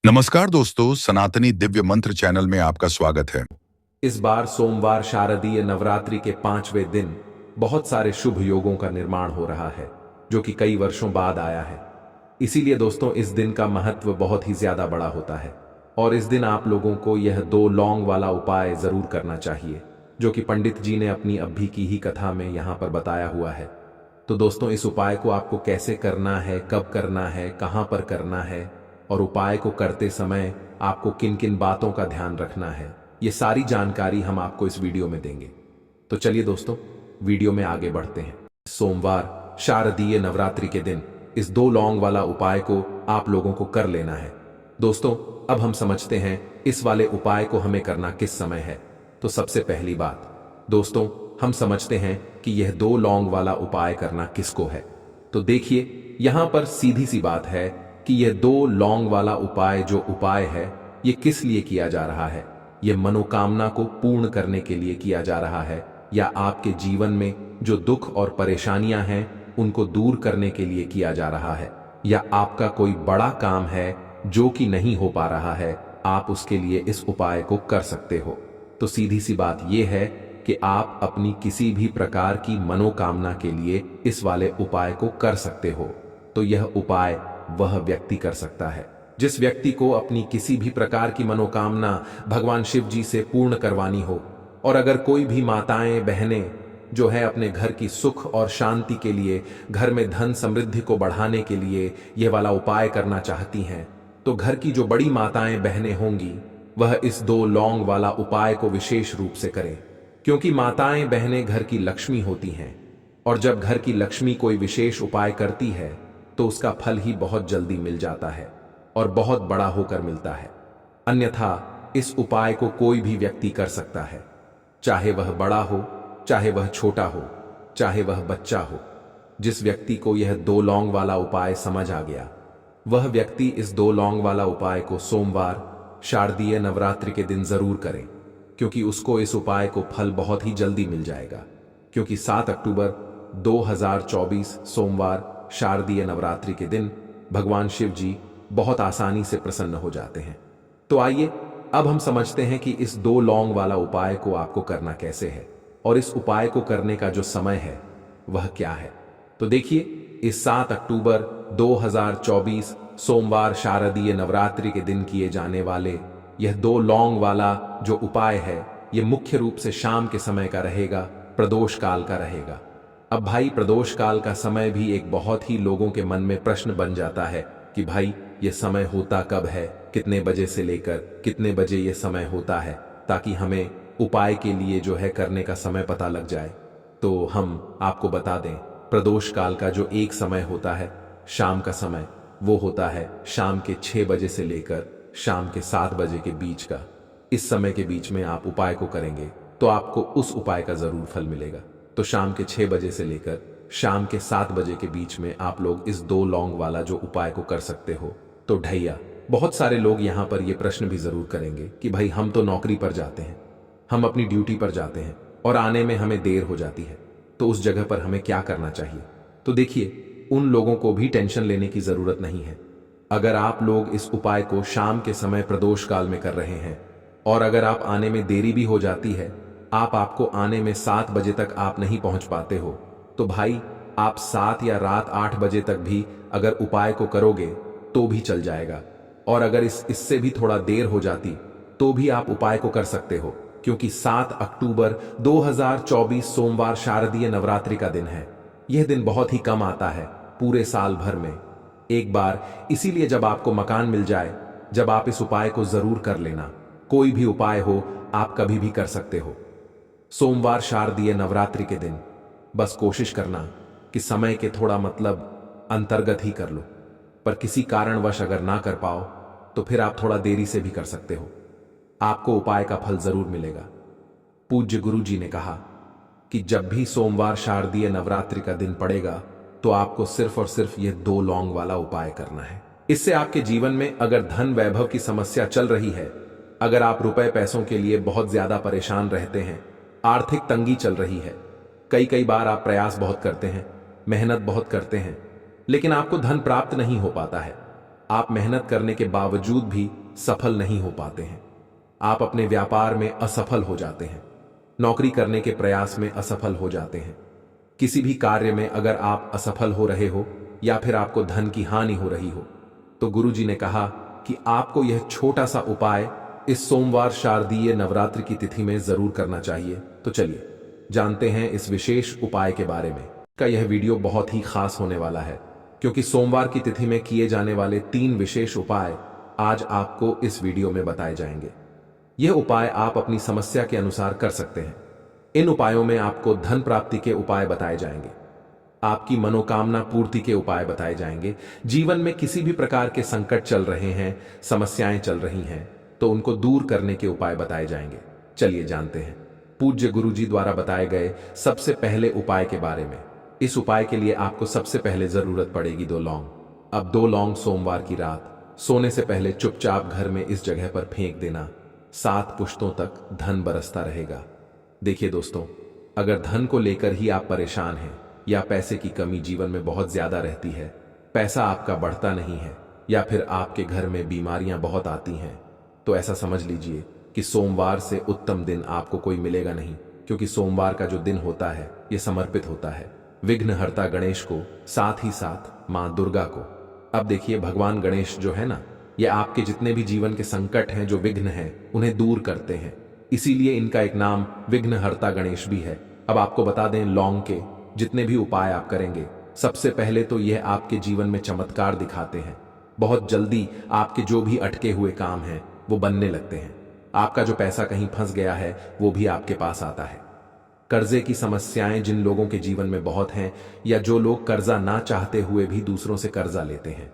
नमस्कार दोस्तों, सनातनी दिव्य मंत्र चैनल में आपका स्वागत है। इस बार सोमवार शारदीय नवरात्रि के 5वें दिन बहुत सारे शुभ योगों का निर्माण हो रहा है, जो कि कई वर्षों बाद आया है। इसीलिए दोस्तों इस दिन का महत्व बहुत ही ज्यादा बड़ा होता है और इस दिन आप लोगों को यह 2 लौंग वाला उपाय जरूर करना चाहिए, जो कि पंडित जी ने अपनी अभी की ही कथा में यहाँ पर बताया हुआ है। तो दोस्तों इस उपाय को आपको कैसे करना है, कब करना है, कहाँ पर करना है और उपाय को करते समय आपको किन किन बातों का ध्यान रखना है, ये सारी जानकारी हम आपको इस वीडियो में देंगे। तो चलिए दोस्तों वीडियो में आगे बढ़ते हैं। सोमवार शारदीय नवरात्रि के दिन इस 2 लौंग वाला उपाय को आप लोगों को कर लेना है। दोस्तों अब हम समझते हैं इस वाले उपाय को हमें करना किस समय है। तो सबसे पहली बात दोस्तों, हम समझते हैं कि यह 2 लौंग वाला उपाय करना किसको है। तो देखिए यहां पर सीधी सी बात है कि यह 2 लौंग वाला उपाय जो उपाय है ये किस लिए किया जा रहा है। यह मनोकामना को पूर्ण करने के लिए किया जा रहा है, या आपके जीवन में जो दुख और परेशानियां हैं उनको दूर करने के लिए किया जा रहा है, या आपका कोई बड़ा काम है जो कि नहीं हो पा रहा है, आप उसके लिए इस उपाय को कर सकते हो। तो सीधी सी बात यह है कि आप अपनी किसी भी प्रकार की मनोकामना के लिए इस वाले उपाय को कर सकते हो। तो यह उपाय वह व्यक्ति कर सकता है जिस व्यक्ति को अपनी किसी भी प्रकार की मनोकामना भगवान शिव जी से पूर्ण करवानी हो। और अगर कोई भी माताएं बहनें जो है अपने घर की सुख और शांति के लिए, घर में धन समृद्धि को बढ़ाने के लिए यह वाला उपाय करना चाहती हैं, तो घर की जो बड़ी माताएं बहनें होंगी वह इस 2 लौंग वाला उपाय को विशेष रूप से करें, क्योंकि माताएं बहनें घर की लक्ष्मी होती हैं और जब घर की लक्ष्मी कोई विशेष उपाय करती है तो उसका फल ही बहुत जल्दी मिल जाता है और बहुत बड़ा होकर मिलता है। अन्यथा इस उपाय को कोई भी व्यक्ति कर सकता है, चाहे वह बड़ा हो, चाहे वह छोटा हो, चाहे वह बच्चा हो। जिस व्यक्ति को यह 2 लौंग वाला उपाय समझ आ गया वह व्यक्ति इस 2 लौंग वाला उपाय को सोमवार शारदीय नवरात्रि के दिन जरूर करें, क्योंकि उसको इस उपाय को फल बहुत ही जल्दी मिल जाएगा। क्योंकि 7 अक्टूबर 2024 सोमवार शारदीय नवरात्रि के दिन भगवान शिव जी बहुत आसानी से प्रसन्न हो जाते हैं। तो आइए अब हम समझते हैं कि इस 2 लौंग वाला उपाय को आपको करना कैसे है और इस उपाय को करने का जो समय है वह क्या है। तो देखिए इस 7 अक्टूबर 2024 सोमवार शारदीय नवरात्रि के दिन किए जाने वाले यह 2 लौंग वाला जो उपाय है यह मुख्य रूप से शाम के समय का रहेगा, प्रदोष काल का रहेगा। अब भाई प्रदोष काल का समय भी एक बहुत ही लोगों के मन में प्रश्न बन जाता है कि भाई ये समय होता कब है, कितने बजे से लेकर कितने बजे ये समय होता है, ताकि हमें उपाय के लिए जो है करने का समय पता लग जाए। तो हम आपको बता दें प्रदोष काल का जो एक समय होता है शाम का समय, वो होता है शाम के 6 बजे से लेकर शाम के 7 बजे के बीच का। इस समय के बीच में आप उपाय को करेंगे तो आपको उस उपाय का जरूर फल मिलेगा। तो शाम के 6 बजे से लेकर शाम के 7 बजे के बीच में आप लोग इस 2 लौंग वाला जो उपाय को कर सकते हो। तो ढैया बहुत सारे लोग यहाँ पर ये प्रश्न भी जरूर करेंगे कि भाई हम तो नौकरी पर जाते हैं, हम अपनी ड्यूटी पर जाते हैं और आने में हमें देर हो जाती है, तो उस जगह पर हमें क्या करना चाहिए। तो देखिए उन लोगों को भी टेंशन लेने की जरूरत नहीं है। अगर आप लोग इस उपाय को शाम के समय प्रदोष काल में कर रहे हैं और अगर आप आने में देरी भी हो जाती है, आपको आने में 7 बजे तक आप नहीं पहुंच पाते हो, तो भाई आप 7 या रात 8 बजे तक भी अगर उपाय को करोगे तो भी चल जाएगा। और अगर इससे भी थोड़ा देर हो जाती तो भी आप उपाय को कर सकते हो, क्योंकि 7 अक्टूबर 2024 सोमवार शारदीय नवरात्रि का दिन है। यह दिन बहुत ही कम आता है पूरे साल भर में एक बार। इसीलिए जब आपको मकान मिल जाए, जब आप इस उपाय को जरूर कर लेना। कोई भी उपाय हो आप कभी भी कर सकते हो। सोमवार शारदीय नवरात्रि के दिन बस कोशिश करना कि समय के थोड़ा मतलब अंतर्गत ही कर लो, पर किसी कारणवश अगर ना कर पाओ तो फिर आप थोड़ा देरी से भी कर सकते हो, आपको उपाय का फल जरूर मिलेगा। पूज्य गुरु जी ने कहा कि जब भी सोमवार शारदीय नवरात्रि का दिन पड़ेगा तो आपको सिर्फ और सिर्फ यह 2 लौंग वाला उपाय करना है। इससे आपके जीवन में अगर धन वैभव की समस्या चल रही है, अगर आप रुपए पैसों के लिए बहुत ज्यादा परेशान रहते हैं, आर्थिक तंगी चल रही है, कई बार आप प्रयास बहुत करते हैं, मेहनत बहुत करते हैं, लेकिन आपको धन प्राप्त नहीं हो पाता है, आप मेहनत करने के बावजूद भी सफल नहीं हो पाते हैं। आप अपने व्यापार में असफल हो जाते हैं, नौकरी करने के प्रयास में असफल हो जाते हैं। किसी भी कार्य में अगर आप असफल हो रहे हो या फिर आपको धन की हानि हो रही हो, तो गुरुजी ने कहा कि आपको यह छोटा सा उपाय इस सोमवार शारदीय नवरात्रि की तिथि में जरूर करना चाहिए। तो चलिए जानते हैं इस विशेष उपाय के बारे में। यह वीडियो बहुत ही खास होने वाला है, क्योंकि सोमवार की तिथि में किए जाने वाले 3 विशेष उपाय आज आपको इस वीडियो में बताए जाएंगे। यह उपाय आप अपनी समस्या के अनुसार कर सकते हैं। इन उपायों में आपको धन प्राप्ति के उपाय बताए जाएंगे, आपकी मनोकामना पूर्ति के उपाय बताए जाएंगे। जीवन में किसी भी प्रकार के संकट चल रहे हैं, समस्याएं चल रही हैं, तो उनको दूर करने के उपाय बताए जाएंगे। चलिए जानते हैं पूज्य गुरुजी द्वारा बताए गए सबसे पहले उपाय के बारे में। इस उपाय के लिए आपको सबसे पहले जरूरत पड़ेगी 2 लौंग। अब 2 लौंग सोमवार की रात सोने से पहले चुपचाप घर में इस जगह पर फेंक देना। 7 पुश्तों तक धन बरसता रहेगा। देखिए दोस्तों, अगर धन को लेकर ही आप परेशान हैं या पैसे की कमी जीवन में बहुत ज्यादा रहती है, पैसा आपका बढ़ता नहीं है, या फिर आपके घर में बीमारियां बहुत आती हैं, तो ऐसा समझ लीजिए कि सोमवार से उत्तम दिन आपको कोई मिलेगा नहीं, क्योंकि सोमवार का जो दिन होता है ये समर्पित होता है विघ्नहर्ता गणेश को, साथ ही साथ मां दुर्गा को। अब देखिए, भगवान गणेश जो है ना, ये आपके जितने भी जीवन के संकट हैं, जो विघ्न हैं, उन्हें दूर करते हैं। इसीलिए इनका एक नाम विघ्नहर्ता गणेश भी है। अब आपको बता दें, लौंग के जितने भी उपाय आप करेंगे, सबसे पहले तो यह आपके जीवन में चमत्कार दिखाते हैं। बहुत जल्दी आपके जो भी अटके हुए काम हैं वो बनने लगते हैं। आपका जो पैसा कहीं फंस गया है वो भी आपके पास आता है। कर्जे की समस्याएं जिन लोगों के जीवन में बहुत हैं, या जो लोग कर्जा ना चाहते हुए भी दूसरों से कर्जा लेते हैं,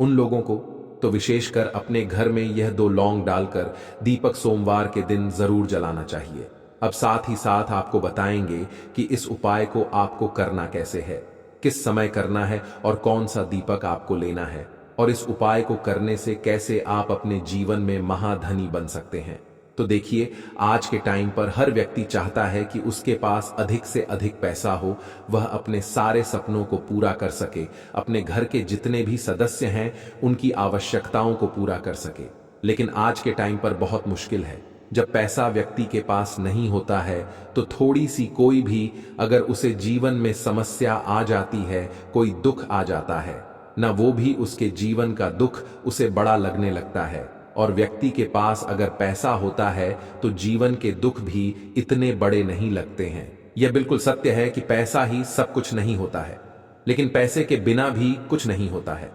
उन लोगों को तो विशेषकर अपने घर में यह 2 लौंग डालकर दीपक सोमवार के दिन जरूर जलाना चाहिए। अब साथ ही साथ आपको बताएंगे कि इस उपाय को आपको करना कैसे है, किस समय करना है और कौन सा दीपक आपको लेना है, और इस उपाय को करने से कैसे आप अपने जीवन में महाधनी बन सकते हैं। तो देखिए, आज के टाइम पर हर व्यक्ति चाहता है कि उसके पास अधिक से अधिक पैसा हो, वह अपने सारे सपनों को पूरा कर सके, अपने घर के जितने भी सदस्य हैं उनकी आवश्यकताओं को पूरा कर सके। लेकिन आज के टाइम पर बहुत मुश्किल है। जब पैसा व्यक्ति के पास नहीं होता है, तो थोड़ी सी कोई भी अगर उसे जीवन में समस्या आ जाती है, कोई दुख आ जाता है ना, वो भी उसके जीवन का दुख उसे बड़ा लगने लगता है। और व्यक्ति के पास अगर पैसा होता है तो जीवन के दुख भी इतने बड़े नहीं लगते हैं। यह बिल्कुल सत्य है कि पैसा ही सब कुछ नहीं होता है, लेकिन पैसे के बिना भी कुछ नहीं होता है।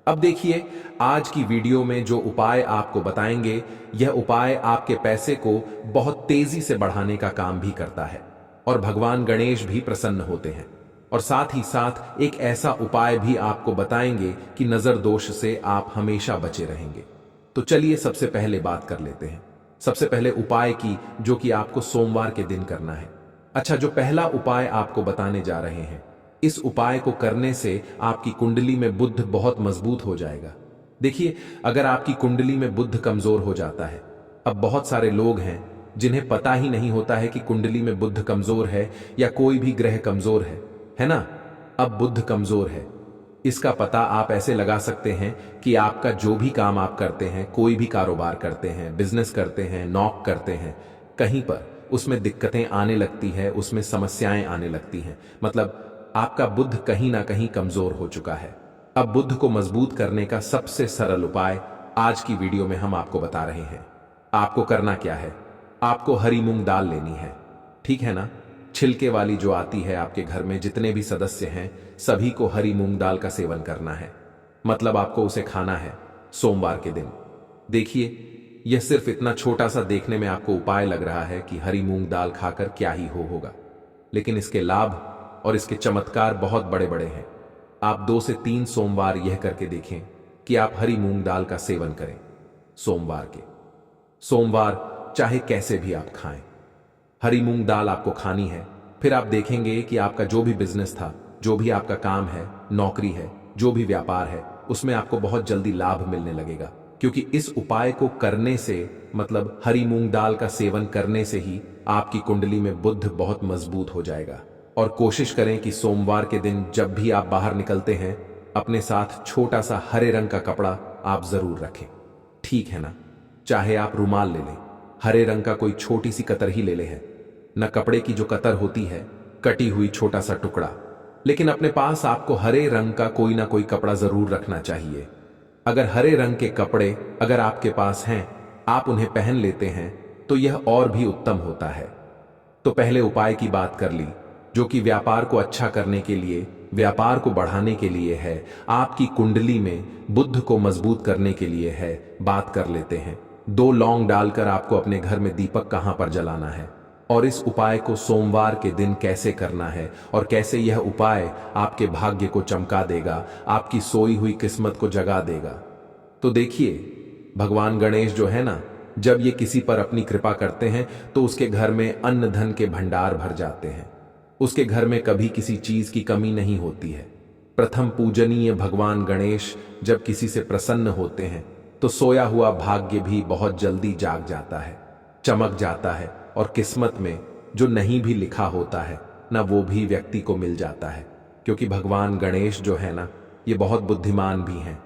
अब देखिए, आज की वीडियो में जो उपाय आपको बताएंगे, यह उपाय आपके पैसे को बहुत तेजी से बढ़ाने का काम भी करता है, और भगवान गणेश भी प्रसन्न होते हैं। और साथ ही साथ एक ऐसा उपाय भी आपको बताएंगे कि नजर दोष से आप हमेशा बचे रहेंगे। तो चलिए सबसे पहले बात कर लेते हैं, सबसे पहले उपाय की, जो कि आपको सोमवार के दिन करना है। अच्छा, जो पहला उपाय आपको बताने जा रहे हैं, इस उपाय को करने से आपकी कुंडली में बुध बहुत मजबूत हो जाएगा। देखिए, अगर आपकी कुंडली में बुध कमजोर हो जाता है, अब बहुत सारे लोग हैं जिन्हें पता ही नहीं होता है कि कुंडली में बुध कमजोर है या कोई भी ग्रह कमजोर है ना। अब बुध कमजोर है, इसका पता आप ऐसे लगा सकते हैं कि आपका जो भी काम आप करते हैं, कोई भी कारोबार करते हैं, बिजनेस करते हैं, नौक करते हैं, कहीं पर उसमें दिक्कतें आने लगती है, उसमें समस्याएं आने लगती हैं। मतलब आपका बुध कहीं ना कहीं कमजोर हो चुका है। अब बुध को मजबूत करने का सबसे सरल उपाय आज की वीडियो में हम आपको बता रहे हैं। आपको करना क्या है, आपको हरी मूंग दाल लेनी है, ठीक है ना। छिलके वाली जो आती है, आपके घर में जितने भी सदस्य हैं सभी को हरी मूंग दाल का सेवन करना है। मतलब आपको उसे खाना है सोमवार के दिन। देखिए, यह सिर्फ इतना छोटा सा देखने में आपको उपाय लग रहा है कि हरी मूंग दाल खाकर क्या ही होगा, लेकिन इसके लाभ और इसके चमत्कार बहुत बड़े बड़े हैं। आप 2 से 3 सोमवार यह करके देखें कि आप हरी मूंग दाल का सेवन करें सोमवार चाहे कैसे भी आप खाएं, हरी मूंग दाल आपको खानी है। फिर आप देखेंगे कि आपका जो भी बिजनेस था, जो भी आपका काम है, नौकरी है, जो भी व्यापार है, उसमें आपको बहुत जल्दी लाभ मिलने लगेगा। क्योंकि इस उपाय को करने से, मतलब हरी मूंग दाल का सेवन करने से ही आपकी कुंडली में बुध बहुत मजबूत हो जाएगा। और कोशिश करें कि सोमवार के दिन जब भी आप बाहर निकलते हैं अपने साथ छोटा सा हरे रंग का कपड़ा आप जरूर रखें। ठीक है ना? चाहे आप रुमाल ले लें, हरे रंग का कोई छोटी सी कतर ही ले ले है न, कपड़े की जो कतर होती है, कटी हुई छोटा सा टुकड़ा। लेकिन अपने पास आपको हरे रंग का कोई ना कोई कपड़ा जरूर रखना चाहिए। अगर हरे रंग के कपड़े अगर आपके पास हैं, आप उन्हें पहन लेते हैं तो यह और भी उत्तम होता है। तो पहले उपाय की बात कर ली, जो कि व्यापार को अच्छा करने के लिए, व्यापार को बढ़ाने के लिए है, आपकी कुंडली में बुध को मजबूत करने के लिए है। बात कर लेते हैं। 2 लौंग डालकर आपको अपने घर में दीपक कहां पर जलाना है और इस उपाय को सोमवार के दिन कैसे करना है और कैसे यह उपाय आपके भाग्य को चमका देगा, आपकी सोई हुई किस्मत को जगा देगा। तो देखिए, भगवान गणेश जो है ना, जब ये किसी पर अपनी कृपा करते हैं तो उसके घर में अन्न धन के भंडार भर जाते हैं। उसके घर में कभी किसी चीज की कमी नहीं होती है। प्रथम पूजनीय भगवान गणेश जब किसी से प्रसन्न होते हैं तो सोया हुआ भाग्य भी बहुत जल्दी जाग जाता है, चमक जाता है और किस्मत में जो नहीं भी लिखा होता है ना, वो भी व्यक्ति को मिल जाता है। क्योंकि भगवान गणेश जो है ना, ये बहुत बुद्धिमान भी हैं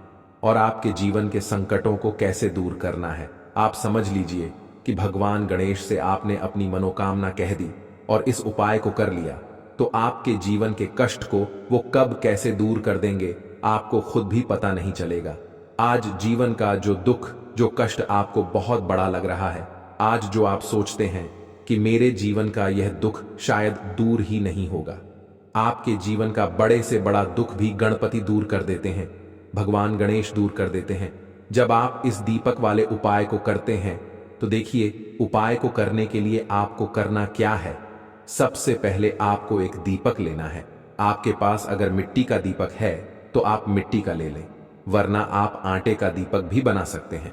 और आपके जीवन के संकटों को कैसे दूर करना है आप समझ लीजिए कि भगवान गणेश से आपने अपनी मनोकामना कह दी और इस उपाय को कर लिया तो आपके जीवन के कष्ट को वो कब कैसे दूर कर देंगे आपको खुद भी पता नहीं चलेगा। आज जीवन का जो दुख, जो कष्ट आपको बहुत बड़ा लग रहा है, आज जो आप सोचते हैं कि मेरे जीवन का यह दुख शायद दूर ही नहीं होगा, आपके जीवन का बड़े से बड़ा दुख भी गणपति दूर कर देते हैं, भगवान गणेश दूर कर देते हैं। जब आप इस दीपक वाले उपाय को करते हैं तो देखिए, उपाय को करने के लिए आपको करना क्या है। सबसे पहले आपको एक दीपक लेना है। आपके पास अगर मिट्टी का दीपक है तो आप मिट्टी का ले लें, वरना आप आटे का दीपक भी बना सकते हैं।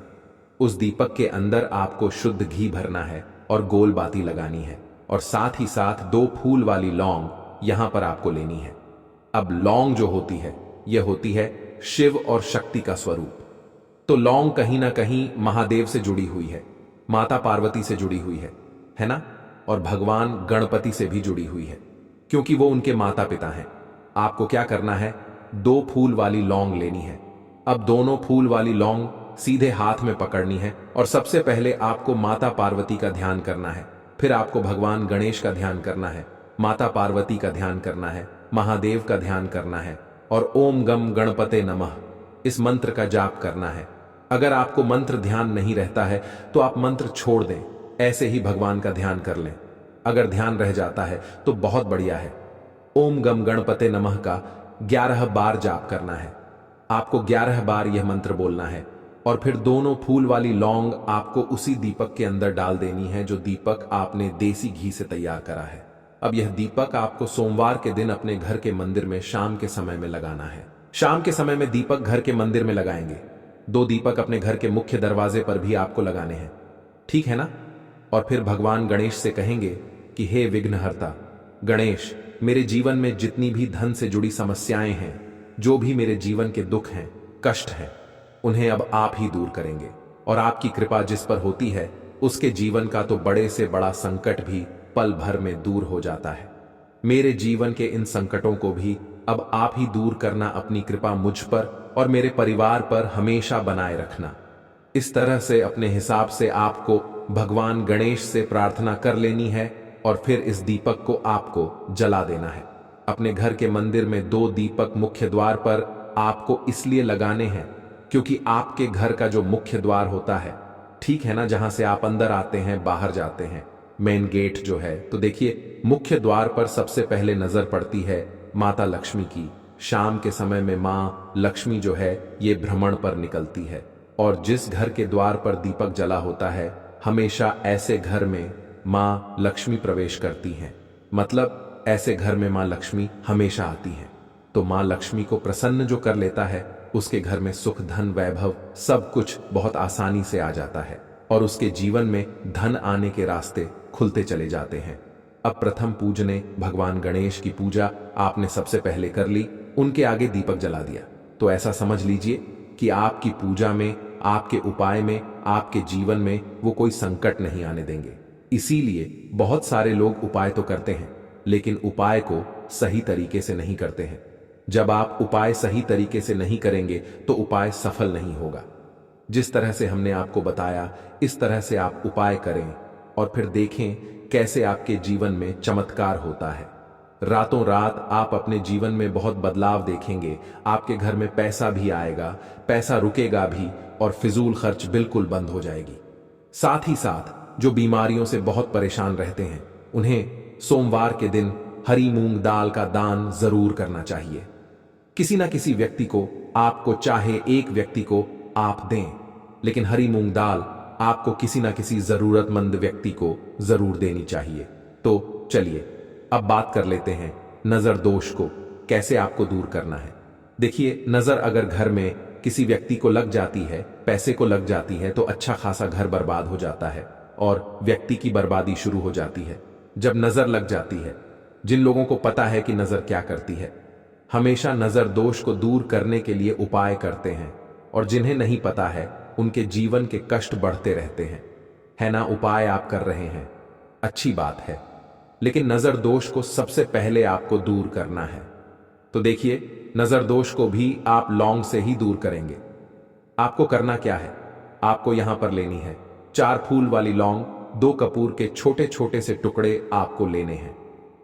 उस दीपक के अंदर आपको शुद्ध घी भरना है और गोल बाती लगानी है और साथ ही साथ 2 फूल वाली लौंग यहां पर आपको लेनी है। अब लौंग जो होती है, यह होती है शिव और शक्ति का स्वरूप। तो लौंग कहीं ना कहीं महादेव से जुड़ी हुई है, माता पार्वती से जुड़ी हुई है ना, और भगवान गणपति से भी जुड़ी हुई है, क्योंकि वो उनके माता पिता हैं। आपको क्या करना है, 2 फूल वाली लौंग लेनी है। अब दोनों फूल वाली लौंग सीधे हाथ में पकड़नी है और सबसे पहले आपको माता पार्वती का ध्यान करना है, फिर आपको भगवान गणेश का ध्यान करना है, माता पार्वती का ध्यान करना है, महादेव का ध्यान करना है और ओम गम गणपते नमः इस मंत्र का जाप करना है। अगर आपको मंत्र ध्यान नहीं रहता है तो आप मंत्र छोड़ दें, ऐसे ही भगवान का ध्यान कर लें। अगर ध्यान रह जाता है तो बहुत बढ़िया है। ओम गम गणपते नमः का 11 बार जाप करना है। आपको 11 बार यह मंत्र बोलना है और फिर दोनों फूल वाली लौंग आपको उसी दीपक के अंदर डाल देनी है, जो दीपक आपने देसी घी से तैयार करा है। अब यह दीपक आपको सोमवार के दिन अपने घर के मंदिर में शाम के समय में लगाना है। शाम के समय में दीपक घर के मंदिर में लगाएंगे। 2 दीपक अपने घर के मुख्य दरवाजे पर भी आपको लगाने हैं, ठीक है ना। और फिर भगवान गणेश से कहेंगे कि हे विघ्नहर्ता गणेश, मेरे जीवन में जितनी भी धन से जुड़ी समस्याएं हैं, जो भी मेरे जीवन के दुख हैं, कष्ट हैं, उन्हें अब आप ही दूर करेंगे और आपकी कृपा जिस पर होती है उसके जीवन का तो बड़े से बड़ा संकट भी पल भर में दूर हो जाता है। मेरे जीवन के इन संकटों को भी अब आप ही दूर करना, अपनी कृपा मुझ पर और मेरे परिवार पर हमेशा बनाए रखना। इस तरह से अपने हिसाब से आपको भगवान गणेश से प्रार्थना कर लेनी है और फिर इस दीपक को आपको जला देना है। अपने घर के मंदिर में 2 दीपक मुख्य द्वार पर आपको इसलिए लगाने हैं क्योंकि आपके घर का जो मुख्य द्वार होता है, ठीक है ना, जहां से आप अंदर आते हैं बाहर जाते हैं, मेन गेट जो है, तो देखिए मुख्य द्वार पर सबसे पहले नजर पड़ती है माता लक्ष्मी की। शाम के समय में मां लक्ष्मी जो है ये भ्रमण पर निकलती है और जिस घर के द्वार पर दीपक जला होता है, हमेशा ऐसे घर में मां लक्ष्मी प्रवेश करती हैं। मतलब ऐसे घर में मां लक्ष्मी हमेशा आती हैं। तो मां लक्ष्मी को प्रसन्न जो कर लेता है, उसके घर में सुख धन वैभव सब कुछ बहुत आसानी से आ जाता है और उसके जीवन में धन आने के रास्ते खुलते चले जाते हैं। अब प्रथम पूजने भगवान गणेश की पूजा आपने सबसे पहले कर ली, उनके आगे दीपक जला दिया। तो ऐसा समझ लीजिए कि आपकी पूजा में, आपके उपाय में, आपके जीवन में वो कोई संकट नहीं आने देंगे। इसीलिए बहुत सारे लोग उपाय तो करते हैं लेकिन उपाय को सही तरीके से नहीं करते हैं। जब आप उपाय सही तरीके से नहीं करेंगे तो उपाय सफल नहीं होगा। जिस तरह से हमने आपको बताया इस तरह से आप उपाय करें और फिर देखें कैसे आपके जीवन में चमत्कार होता है। रातों रात आप अपने जीवन में बहुत बदलाव देखेंगे। आपके घर में पैसा भी आएगा, पैसा रुकेगा भी और फिजूल खर्च बिल्कुल बंद हो जाएगी। साथ ही साथ जो बीमारियों से बहुत परेशान रहते हैं उन्हें सोमवार के दिन हरी मूंग दाल का दान जरूर करना चाहिए। किसी ना किसी व्यक्ति को, आपको चाहे एक व्यक्ति को आप दें, लेकिन हरी मूंग दाल आपको किसी ना किसी जरूरतमंद व्यक्ति को जरूर देनी चाहिए। तो चलिए अब बात कर लेते हैं नजर दोष को कैसे आपको दूर करना है। देखिए, नजर अगर घर में किसी व्यक्ति को लग जाती है, पैसे को लग जाती है, तो अच्छा खासा घर बर्बाद हो जाता है और व्यक्ति की बर्बादी शुरू हो जाती है। जब नजर लग जाती है, जिन लोगों को पता है कि नजर क्या करती है, हमेशा नजर दोष को दूर करने के लिए उपाय करते हैं, और जिन्हें नहीं पता है उनके जीवन के कष्ट बढ़ते रहते हैं। है ना, उपाय आप कर रहे हैं, अच्छी बात है, लेकिन नजर दोष को सबसे पहले आपको दूर करना है। तो देखिए, नजर दोष को भी आप लौंग से ही दूर करेंगे। आपको करना क्या है, आपको यहां पर लेनी है 4 फूल वाली लौंग, 2 कपूर के छोटे छोटे से टुकड़े आपको लेने हैं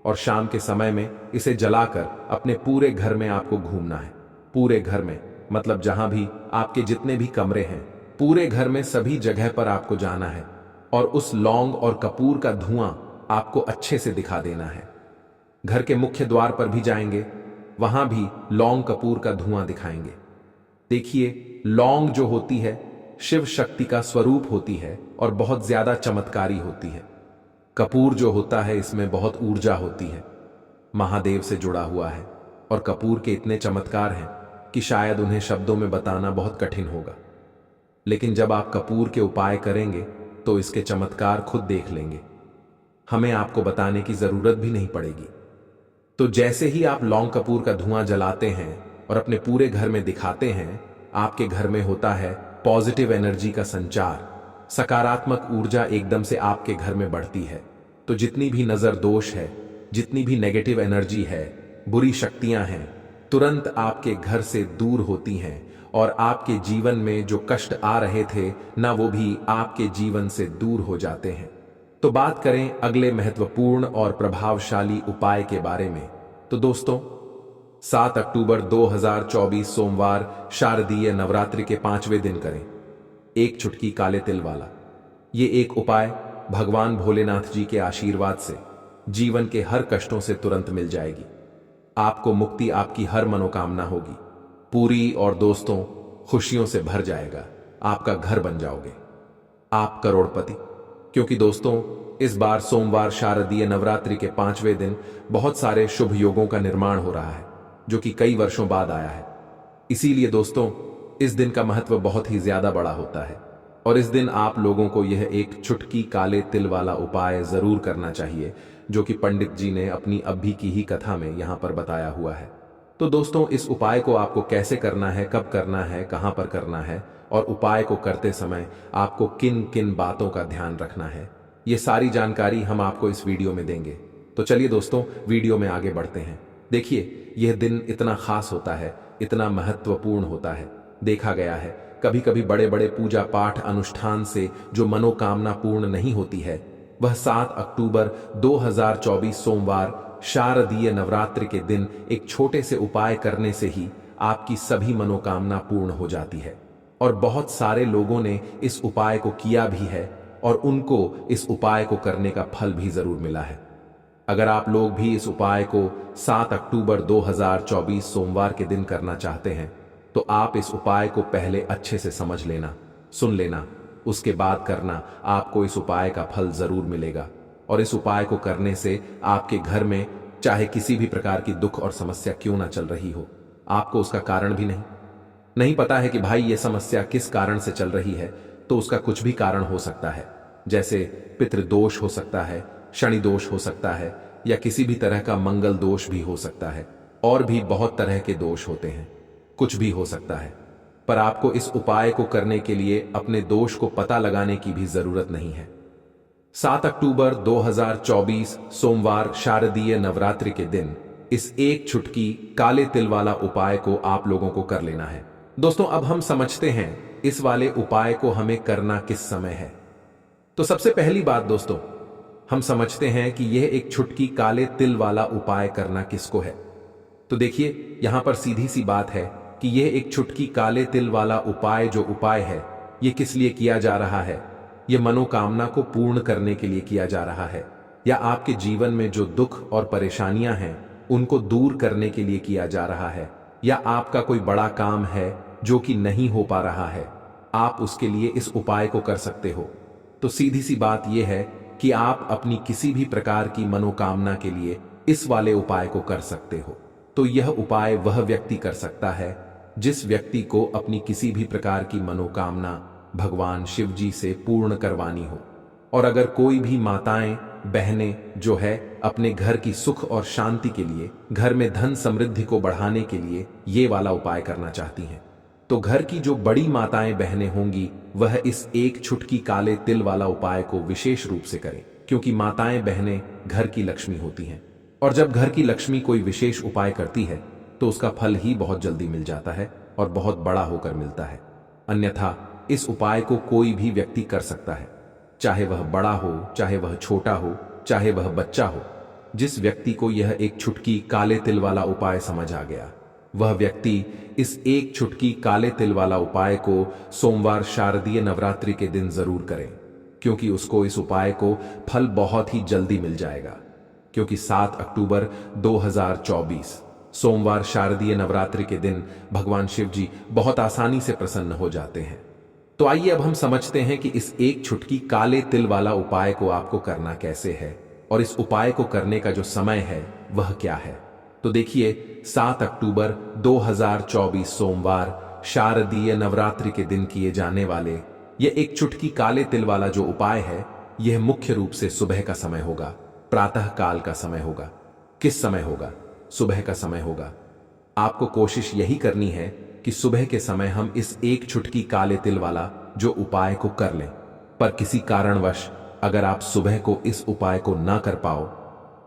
और शाम के समय में इसे जलाकर अपने पूरे घर में आपको घूमना है। पूरे घर में मतलब जहां भी आपके जितने भी कमरे हैं, पूरे घर में सभी जगह पर आपको जाना है और उस लौंग और कपूर का धुआं आपको अच्छे से दिखा देना है। घर के मुख्य द्वार पर भी जाएंगे, वहां भी लौंग कपूर का धुआं दिखाएंगे। देखिए, लौंग जो होती है शिव शक्ति का स्वरूप होती है और बहुत ज्यादा चमत्कारी होती है। कपूर जो होता है इसमें बहुत ऊर्जा होती है, महादेव से जुड़ा हुआ है, और कपूर के इतने चमत्कार हैं कि शायद उन्हें शब्दों में बताना बहुत कठिन होगा। लेकिन जब आप कपूर के उपाय करेंगे तो इसके चमत्कार खुद देख लेंगे, हमें आपको बताने की जरूरत भी नहीं पड़ेगी। तो जैसे ही आप लौंग कपूर का धुआं जलाते हैं और अपने पूरे घर में दिखाते हैं, आपके घर में होता है पॉजिटिव एनर्जी का संचार, सकारात्मक ऊर्जा एकदम से आपके घर में बढ़ती है। तो जितनी भी नजर दोष है, जितनी भी नेगेटिव एनर्जी है, बुरी शक्तियां हैं, तुरंत आपके घर से दूर होती हैं और आपके जीवन में जो कष्ट आ रहे थे ना, वो भी आपके जीवन से दूर हो जाते हैं। तो बात करें अगले महत्वपूर्ण और प्रभावशाली उपाय के बारे में। तो दोस्तों, 7 अक्टूबर 2024 सोमवार शारदीय नवरात्रि के 5वें दिन करें एक चुटकी काले तिल वाला। ये एक उपाय भगवान भोलेनाथ जी के आशीर्वाद से जीवन के हर कष्टों से तुरंत मिल जाएगी। आपको मुक्ति, आपकी हर मनोकामना होगी पूरी, और दोस्तों खुशियों से भर जाएगा, आपका घर बन जाओगे, आप करोड़पति। क्योंकि दोस्तों, इस बार सोमवार शारदीय नवरात्रि के 5वें दिन बहुत सारे शुभ योगों का निर्माण हो रहा है, जो कि कई वर्षों बाद आया है। इसीलिए दोस्तों, इस दिन का महत्व बहुत ही ज्यादा बड़ा होता है और इस दिन आप लोगों को यह एक चुटकी काले तिल वाला उपाय जरूर करना चाहिए, जो कि पंडित जी ने अपनी अभी की ही कथा में यहां पर बताया हुआ है। तो दोस्तों, इस उपाय को आपको कैसे करना है, कब करना है, कहां पर करना है, और उपाय को करते समय आपको किन किन बातों का ध्यान रखना है, ये सारी जानकारी हम आपको इस वीडियो में देंगे। तो चलिए दोस्तों, वीडियो में आगे बढ़ते हैं। देखिए, यह दिन इतना खास होता है, इतना महत्वपूर्ण होता है। देखा गया है कभी कभी बड़े बड़े पूजा पाठ अनुष्ठान से जो मनोकामना पूर्ण नहीं होती है, वह 7 अक्टूबर 2024 सोमवार शारदीय नवरात्रि के दिन एक छोटे से उपाय करने से ही आपकी सभी मनोकामना पूर्ण हो जाती है। और बहुत सारे लोगों ने इस उपाय को किया भी है और उनको इस उपाय को करने का फल भी जरूर मिला है। अगर आप लोग भी इस उपाय को 7 अक्टूबर 2024 सोमवार के दिन करना चाहते हैं, तो आप इस उपाय को पहले अच्छे से समझ लेना, सुन लेना, उसके बाद करना। आपको इस उपाय का फल जरूर मिलेगा और इस उपाय को करने से आपके घर में चाहे किसी भी प्रकार की दुख और समस्या क्यों ना चल रही हो, आपको उसका कारण भी नहीं पता है कि भाई ये समस्या किस कारण से चल रही है, तो उसका कुछ भी कारण हो सकता है। जैसे पितृदोष हो सकता है, शनि दोष हो सकता है, या किसी भी तरह का मंगल दोष भी हो सकता है, और भी बहुत तरह के दोष होते हैं, कुछ भी हो सकता है। पर आपको इस उपाय को करने के लिए अपने दोष को पता लगाने की भी जरूरत नहीं है। 7 अक्टूबर 2024 सोमवार शारदीय नवरात्रि के दिन इस एक चुटकी काले तिल वाला उपाय को आप लोगों को कर लेना है। दोस्तों अब हम समझते हैं इस वाले उपाय को हमें करना किस समय है। तो सबसे पहली बात दोस्तों, हम समझते हैं कि यह एक चुटकी काले तिल वाला उपाय करना किसको है। तो देखिए यहां पर सीधी सी बात है कि यह एक चुटकी काले तिल वाला उपाय जो उपाय है यह किस लिए किया जा रहा है। यह मनोकामना को पूर्ण करने के लिए किया जा रहा है, या आपके जीवन में जो दुख और परेशानियां हैं उनको दूर करने के लिए किया जा रहा है, या आपका कोई बड़ा काम है जो कि नहीं हो पा रहा है, आप उसके लिए इस उपाय को कर सकते हो। तो सीधी सी बात यह है कि आप अपनी किसी भी प्रकार की मनोकामना के लिए इस वाले उपाय को कर सकते हो। तो यह उपाय वह व्यक्ति कर सकता है जिस व्यक्ति को अपनी किसी भी प्रकार की मनोकामना भगवान शिव जी से पूर्ण करवानी हो। और अगर कोई भी माताएं बहनें जो है अपने घर की सुख और शांति के लिए, घर में धन समृद्धि को बढ़ाने के लिए ये वाला उपाय करना चाहती हैं, तो घर की जो बड़ी माताएं बहनें होंगी वह इस एक चुटकी काले तिल वाला उपाय को विशेष रूप से करें, क्योंकि माताएं बहनें घर की लक्ष्मी होती हैं। और जब घर की लक्ष्मी कोई विशेष उपाय करती है तो उसका फल ही बहुत जल्दी मिल जाता है और बहुत बड़ा होकर मिलता है। अन्यथा इस उपाय को कोई भी व्यक्ति कर सकता है, चाहे वह बड़ा हो, चाहे वह छोटा हो, चाहे वह बच्चा हो। जिस व्यक्ति को यह एक चुटकी काले तिल वाला उपाय समझ आ गया, वह व्यक्ति इस एक चुटकी काले तिल वाला उपाय को सोमवार शारदीय नवरात्रि के दिन जरूर करें, क्योंकि उसको इस उपाय को फल बहुत ही जल्दी मिल जाएगा। क्योंकि 7 अक्टूबर 2024 सोमवार शारदीय नवरात्रि के दिन भगवान शिव जी बहुत आसानी से प्रसन्न हो जाते हैं। तो आइए अब हम समझते हैं कि इस एक चुटकी काले तिल वाला उपाय को आपको करना कैसे है, और इस उपाय को करने का जो समय है वह क्या है। तो देखिए 7 अक्टूबर 2024 सोमवार शारदीय नवरात्रि के दिन किए जाने वाले यह एक चुटकी काले तिल वाला जो उपाय है, यह मुख्य रूप से सुबह का समय होगा, प्रातः काल का समय होगा। किस समय होगा? सुबह का समय होगा। आपको कोशिश यही करनी है कि सुबह के समय हम इस एक चुटकी काले तिल वाला जो उपाय को कर लें। पर किसी कारणवश अगर आप सुबह को इस उपाय को ना कर पाओ,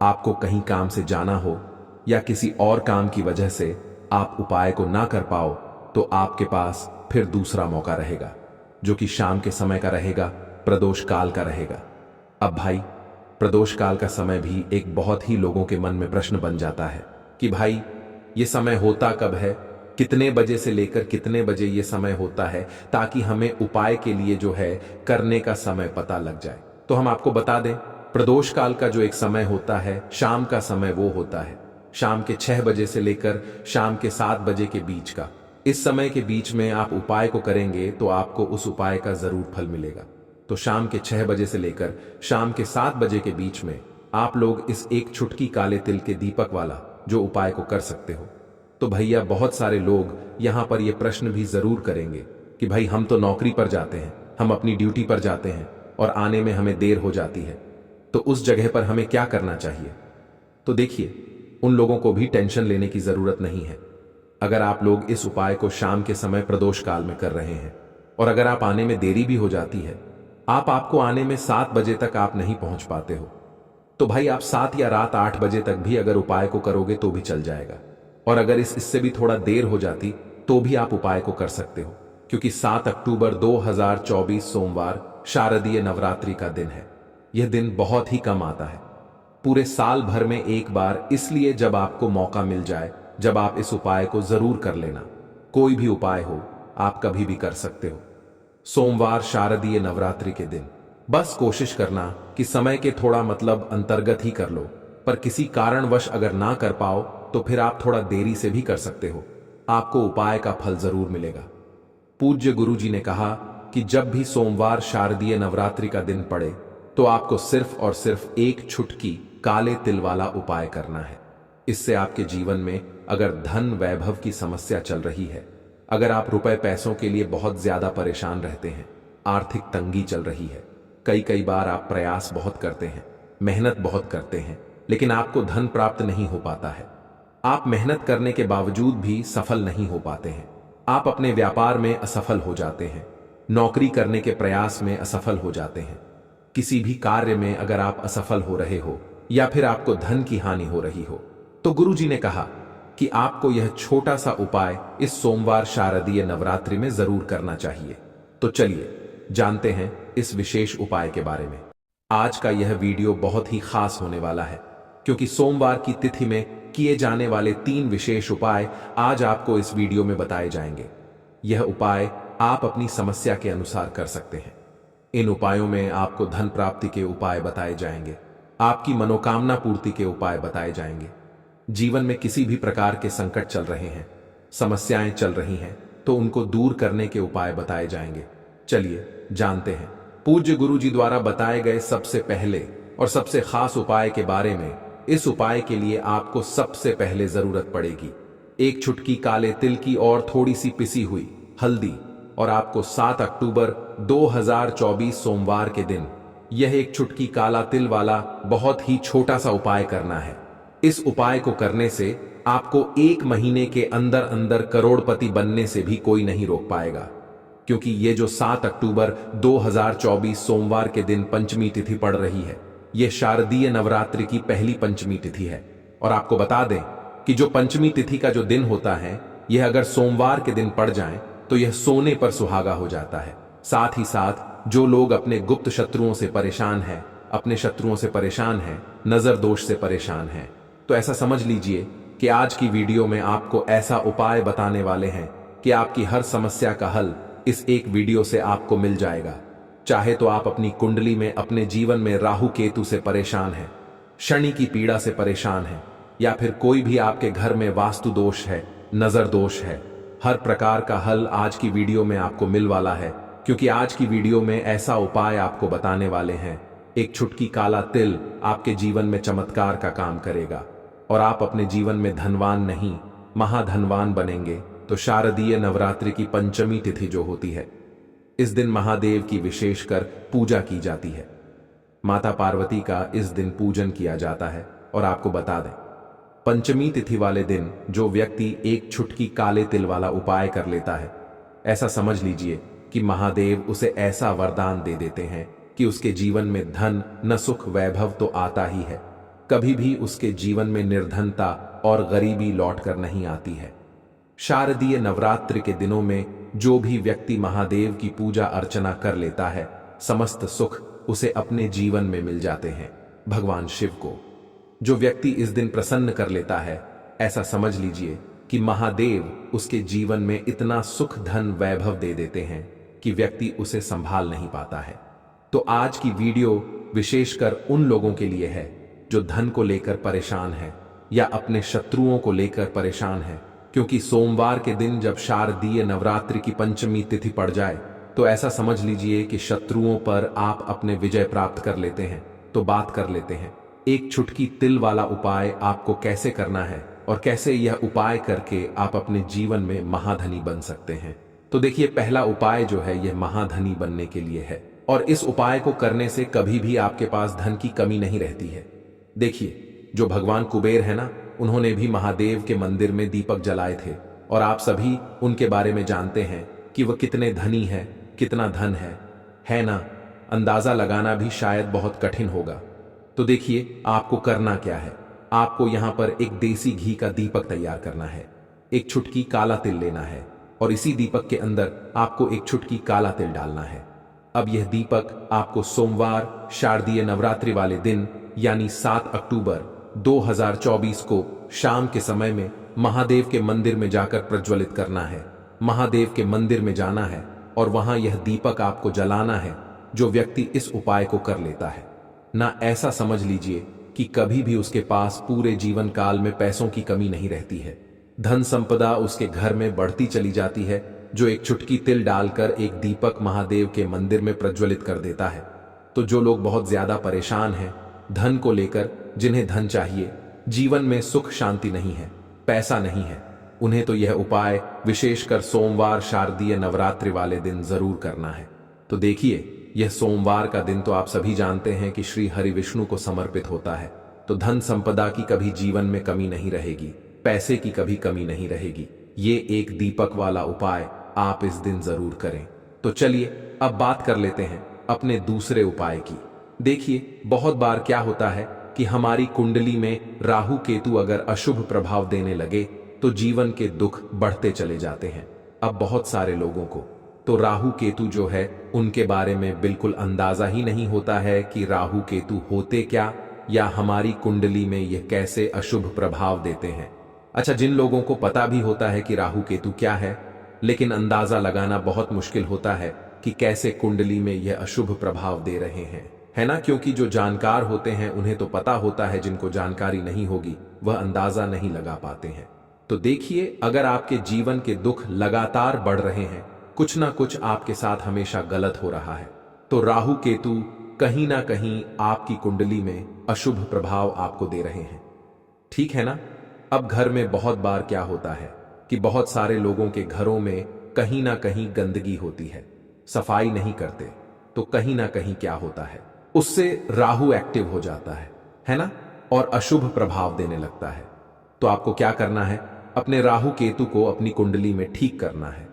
आपको कहीं काम से जाना हो या किसी और काम की वजह से आप उपाय को ना कर पाओ, तो आपके पास फिर दूसरा मौका रहेगा, जो कि शाम के समय का रहेगा, प्रदोष काल का रहेगा। अब भाई प्रदोष काल का समय भी एक बहुत ही लोगों के मन में प्रश्न बन जाता है कि भाई ये समय होता कब है, कितने बजे से लेकर कितने बजे ये समय होता है, ताकि हमें उपाय के लिए जो है करने का समय पता लग जाए। तो हम आपको बता दें, प्रदोष काल का जो एक समय होता है, शाम का समय, वो होता है शाम के 6 बजे से लेकर शाम के 7 बजे के बीच का। इस समय के बीच में आप उपाय को करेंगे तो आपको उस उपाय का जरूर फल मिलेगा। तो शाम के 6 बजे से लेकर शाम के 7 बजे के बीच में आप लोग इस एक चुटकी काले तिल के दीपक वाला जो उपाय को कर सकते हो। तो भैया बहुत सारे लोग यहां पर यह प्रश्न भी जरूर करेंगे कि भाई हम तो नौकरी पर जाते हैं, हम अपनी ड्यूटी पर जाते हैं और आने में हमें देर हो जाती है, तो उस जगह पर हमें क्या करना चाहिए। तो देखिए, उन लोगों को भी टेंशन लेने की जरूरत नहीं है। अगर आप लोग इस उपाय को शाम के समय प्रदोष काल में कर रहे हैं और अगर आप आने में देरी भी हो जाती है, आपको आने में 7 बजे तक आप नहीं पहुंच पाते हो, तो भाई आप 7 या रात 8 बजे तक भी अगर उपाय को करोगे तो भी चल जाएगा। और अगर इससे भी थोड़ा देर हो जाती तो भी आप उपाय को कर सकते हो, क्योंकि 7 अक्टूबर 2024 सोमवार शारदीय नवरात्रि का दिन है। यह दिन बहुत ही कम आता है, पूरे साल भर में एक बार, इसलिए जब आपको मौका मिल जाए, जब आप इस उपाय को जरूर कर लेना। कोई भी उपाय हो, आप कभी भी कर सकते हो। सोमवार शारदीय नवरात्रि के दिन बस कोशिश करना कि समय के थोड़ा मतलब अंतर्गत ही कर लो, पर किसी कारणवश अगर ना कर पाओ तो फिर आप थोड़ा देरी से भी कर सकते हो, आपको उपाय का फल जरूर मिलेगा। पूज्य गुरु जी ने कहा कि जब भी सोमवार शारदीय नवरात्रि का दिन पड़े तो आपको सिर्फ और सिर्फ एक चुटकी काले तिल वाला उपाय करना है। इससे आपके जीवन में अगर धन वैभव की समस्या चल रही है, अगर आप रुपए पैसों के लिए बहुत ज्यादा परेशान रहते हैं, आर्थिक तंगी चल रही है, कई बार आप प्रयास बहुत करते हैं, मेहनत बहुत करते हैं, लेकिन आपको धन प्राप्त नहीं हो पाता है, आप मेहनत करने के बावजूद भी सफल नहीं हो पाते हैं, आप अपने व्यापार में असफल हो जाते हैं, नौकरी करने के प्रयास में असफल हो जाते हैं, किसी भी कार्य में अगर आप असफल हो रहे हो या फिर आपको धन की हानि हो रही हो, तो गुरुजी ने कहा कि आपको यह छोटा सा उपाय इस सोमवार शारदीय नवरात्रि में जरूर करना चाहिए। तो चलिए जानते हैं इस विशेष उपाय के बारे में। आज का यह वीडियो बहुत ही खास होने वाला है, क्योंकि सोमवार की तिथि में किए जाने वाले 3 विशेष उपाय आज आपको इस वीडियो में बताए जाएंगे। यह उपाय आप अपनी समस्या के अनुसार कर सकते हैं। इन उपायों में आपको धन प्राप्ति के उपाय बताए जाएंगे, आपकी मनोकामना पूर्ति के उपाय बताए जाएंगे। जीवन में किसी भी प्रकार के संकट चल रहे हैं, समस्याएं चल रही हैं, तो उनको दूर करने के उपाय बताए जाएंगे। चलिए जानते हैं पूज्य गुरुजी द्वारा बताए गए सबसे पहले और सबसे खास उपाय के बारे में। इस उपाय के लिए आपको सबसे पहले जरूरत पड़ेगी 1 चुटकी काले तिल की और थोड़ी सी पिसी हुई हल्दी, और आपको 7 अक्टूबर 2024 सोमवार के दिन यह 1 चुटकी काला तिल वाला बहुत ही छोटा सा उपाय करना है। इस उपाय को करने से आपको 1 महीने के अंदर अंदर करोड़पति बनने से भी कोई नहीं रोक पाएगा, क्योंकि ये जो 7 अक्टूबर 2024 सोमवार के दिन पंचमी तिथि पड़ रही है, यह शारदीय नवरात्रि की पहली पंचमी तिथि है। और आपको बता दें कि जो पंचमी तिथि का जो दिन होता है, यह अगर सोमवार के दिन पड़ जाए तो यह सोने पर सुहागा हो जाता है। साथ ही साथ जो लोग अपने गुप्त शत्रुओं से परेशान हैं, अपने शत्रुओं से परेशान हैं, नजर दोष से परेशान हैं, तो ऐसा समझ लीजिए कि आज की वीडियो में आपको ऐसा उपाय बताने वाले हैं कि आपकी हर समस्या का हल इस एक वीडियो से आपको मिल जाएगा। चाहे तो आप अपनी कुंडली में अपने जीवन में राहु केतु से परेशान हैं, शनि की पीड़ा से परेशान हैं, या फिर कोई भी आपके घर में वास्तु दोष है, नजर दोष है, हर प्रकार का हल आज की वीडियो में आपको मिल वाला है। क्योंकि आज की वीडियो में ऐसा उपाय आपको बताने वाले हैं, 1 चुटकी काला तिल आपके जीवन में चमत्कार का काम करेगा और आप अपने जीवन में धनवान नहीं महाधनवान बनेंगे। तो शारदीय नवरात्रि की पंचमी तिथि जो होती है, इस दिन महादेव की विशेषकर पूजा की जाती है। माता पार्वती का इस दिन पूजन किया जाता है। और आपको बता दें, पंचमी तिथि वाले दिन जो व्यक्ति 1 चुटकी काले तिल वाला उपाय कर लेता है, ऐसा समझ लीजिए कि महादेव उसे ऐसा वरदान दे देते हैं कि उसके जीवन में धन न सुख वैभव तो आता ही है, कभी भी उसके जीवन में निर्धनता और गरीबी लौट कर नहीं आती है। शारदीय नवरात्रि के दिनों में जो भी व्यक्ति महादेव की पूजा अर्चना कर लेता है, समस्त सुख उसे अपने जीवन में मिल जाते हैं। भगवान शिव को जो व्यक्ति इस दिन प्रसन्न कर लेता है, ऐसा समझ लीजिए कि महादेव उसके जीवन में इतना सुख धन वैभव दे देते हैं कि व्यक्ति उसे संभाल नहीं पाता है। तो आज की वीडियो विशेषकर उन लोगों के लिए है जो धन को लेकर परेशान है या अपने शत्रुओं को लेकर परेशान है, क्योंकि सोमवार के दिन जब शारदीय नवरात्रि की पंचमी तिथि पड़ जाए तो ऐसा समझ लीजिए कि शत्रुओं पर आप अपने विजय प्राप्त कर लेते हैं। तो बात कर लेते हैं 1 चुटकी तिल वाला उपाय आपको कैसे करना है और कैसे यह उपाय करके आप अपने जीवन में महाधनी बन सकते हैं। तो देखिए, पहला उपाय जो है यह महाधनी बनने के लिए है, और इस उपाय को करने से कभी भी आपके पास धन की कमी नहीं रहती है। देखिए, जो भगवान कुबेर है ना, उन्होंने भी महादेव के मंदिर में दीपक जलाए थे, और आप सभी उनके बारे में जानते हैं कि वह कितने धनी है, कितना धन है ना। अंदाजा लगाना भी शायद बहुत कठिन होगा। तो देखिए, आपको करना क्या है। आपको यहां पर एक देसी घी का दीपक तैयार करना है, 1 चुटकी काला तिल लेना है, और इसी दीपक के अंदर आपको 1 चुटकी काला तिल डालना है। अब यह दीपक आपको सोमवार शारदीय नवरात्रि वाले दिन यानी 7 अक्टूबर 2024 को शाम के समय में महादेव के मंदिर में जाकर प्रज्वलित करना है। महादेव के मंदिर में जाना है और वहां यह दीपक आपको जलाना है। जो व्यक्ति इस उपाय को कर लेता है ना, ऐसा समझ लीजिए कि कभी भी उसके पास पूरे जीवन काल में पैसों की कमी नहीं रहती है। धन संपदा उसके घर में बढ़ती चली जाती है। जो 1 चुटकी तिल डालकर एक दीपक महादेव के मंदिर में प्रज्वलित कर देता है। तो जो लोग बहुत ज्यादा परेशान हैं धन को लेकर, जिन्हें धन चाहिए, जीवन में सुख शांति नहीं है, पैसा नहीं है, उन्हें तो यह उपाय विशेषकर सोमवार शारदीय नवरात्रि वाले दिन जरूर करना है। तो देखिए, यह सोमवार का दिन तो आप सभी जानते हैं कि श्री हरि विष्णु को समर्पित होता है। तो धन संपदा की कभी जीवन में कमी नहीं रहेगी, पैसे की कभी कमी नहीं रहेगी। ये एक दीपक वाला उपाय आप इस दिन जरूर करें। तो चलिए अब बात कर लेते हैं अपने दूसरे उपाय की। देखिए, बहुत बार क्या होता है कि हमारी कुंडली में राहु केतु अगर अशुभ प्रभाव देने लगे तो जीवन के दुख बढ़ते चले जाते हैं। अब बहुत सारे लोगों को तो राहु केतु जो है उनके बारे में बिल्कुल अंदाजा ही नहीं होता है कि राहु केतु होते क्या या हमारी कुंडली में यह कैसे अशुभ प्रभाव देते हैं। अच्छा, जिन लोगों को पता भी होता है कि राहु केतु क्या है, लेकिन अंदाजा लगाना बहुत मुश्किल होता है कि कैसे कुंडली में यह अशुभ प्रभाव दे रहे हैं, है ना? क्योंकि जो जानकार होते हैं उन्हें तो पता होता है, जिनको जानकारी नहीं होगी वह अंदाजा नहीं लगा पाते हैं। तो देखिए, अगर आपके जीवन के दुख लगातार बढ़ रहे हैं, कुछ ना कुछ आपके साथ हमेशा गलत हो रहा है, तो राहु केतु कहीं ना कहीं आपकी कुंडली में अशुभ प्रभाव आपको दे रहे हैं। ठीक है ना? अब घर में बहुत बार क्या होता है कि बहुत सारे लोगों के घरों में कहीं ना कहीं गंदगी होती है, सफाई नहीं करते, तो कहीं ना कहीं क्या होता है, उससे राहु एक्टिव हो जाता है ना? और अशुभ प्रभाव देने लगता है। तो आपको क्या करना है? अपने राहु केतु को अपनी कुंडली में ठीक करना है।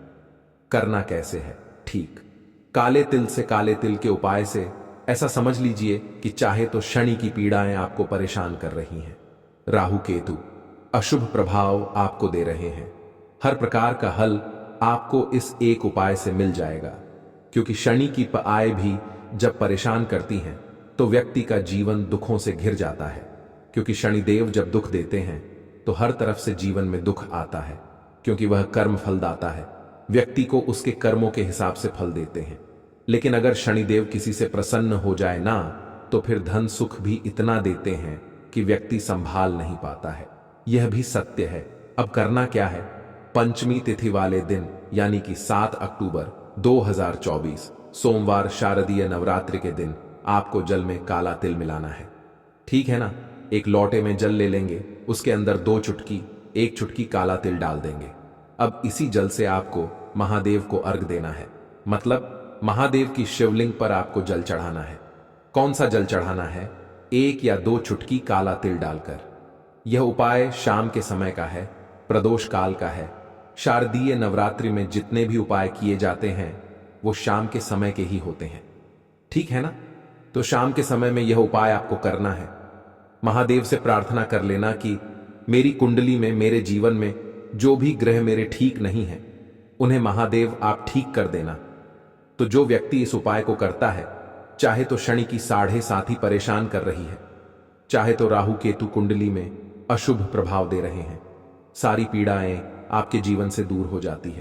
करना कैसे है? ठीक काले तिल से, काले तिल के उपाय से ऐसा समझ लीजिए कि चाहे तो शनि की पीड़ाएं आपको परेशान कर रही हैं, राहु केतु अशुभ प्रभाव आपको दे रहे हैं, हर प्रकार का हल आपको इस एक उपाय से मिल जाएगा। क्योंकि शनि की आय भी जब परेशान करती हैं तो व्यक्ति का जीवन दुखों से घिर जाता है। क्योंकि शनिदेव जब दुख देते हैं तो हर तरफ से जीवन में दुख आता है, क्योंकि वह कर्म फलदाता है, व्यक्ति को उसके कर्मों के हिसाब से फल देते हैं। लेकिन अगर शनिदेव किसी से प्रसन्न हो जाए ना, तो फिर धन सुख भी इतना देते हैं कि व्यक्ति संभाल नहीं पाता है। यह भी सत्य है। अब करना क्या है? पंचमी तिथि वाले दिन यानी कि 7 अक्टूबर 2024 सोमवार शारदीय नवरात्रि के दिन आपको जल में काला तिल मिलाना है। ठीक है ना? एक लोटे में जल ले लेंगे, उसके अंदर 2 चुटकी, 1 चुटकी काला तिल डाल देंगे। अब इसी जल से आपको महादेव को अर्घ देना है, मतलब महादेव की शिवलिंग पर आपको जल चढ़ाना है। कौन सा जल चढ़ाना है? 1 या 2 चुटकी काला तिल डालकर। यह उपाय शाम के समय का है, प्रदोष काल का है। शारदीय नवरात्रि में जितने भी उपाय किए जाते हैं वो शाम के समय के ही होते हैं। ठीक है ना? तो शाम के समय में यह उपाय आपको करना है। महादेव से प्रार्थना कर लेना कि मेरी कुंडली में, मेरे जीवन में जो भी ग्रह मेरे ठीक नहीं हैं, उन्हें महादेव आप ठीक कर देना। तो जो व्यक्ति इस उपाय को करता है, चाहे तो शनि की 7.5 ही परेशान कर रही है, चाहे तो राहु केतु कुंडली में अशुभ प्रभाव दे रहे हैं, सारी पीड़ाएं आपके जीवन से दूर हो जाती है।